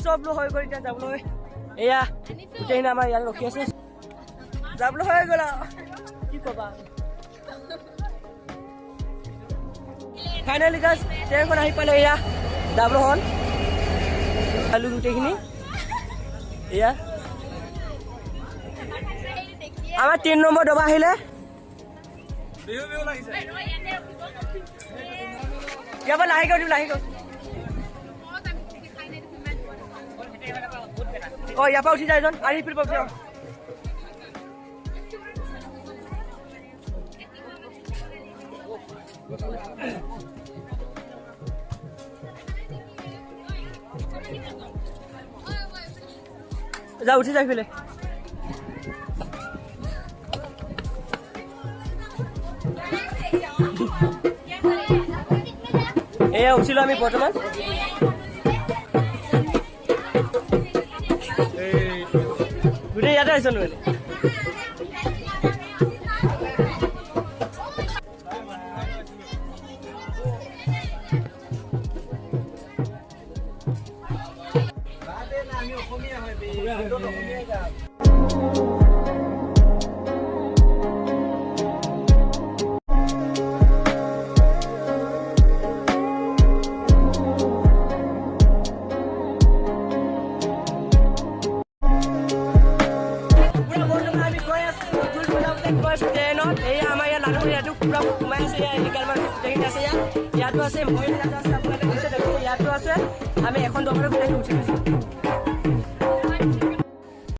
চব হৈ গ'ল এতিয়া যাবলৈ এয়া গোটেইখিনি আমাৰ ইয়াত ৰখি আছে যাবলৈ হৈ গ'ল কি ক'বা ফাইনেলি গাইজ ট্ৰেইনখন আহি পালে এয়া যাবলৈ হ'ল চালোঁ গোটেইখিনি এয়া আমাৰ 3 নম্বৰ ডবা আহিলে ইয়াৰ পৰা লাহেকৈ উঠিম লাহেকৈ Oh, ya pausi Jason. Ari pil pausi. जा उठी जाय फिले এয়া উঠিলো আমি বৰ্তমান গোটেই ইয়াতে আহিছো মানে ইয়াতো আছে মই ইয়াতো আছে আপোনালোকে দিছে দেখো ইয়াতো আছে আমি এখন দোকানৰ ভিতৰত উঠি গৈছো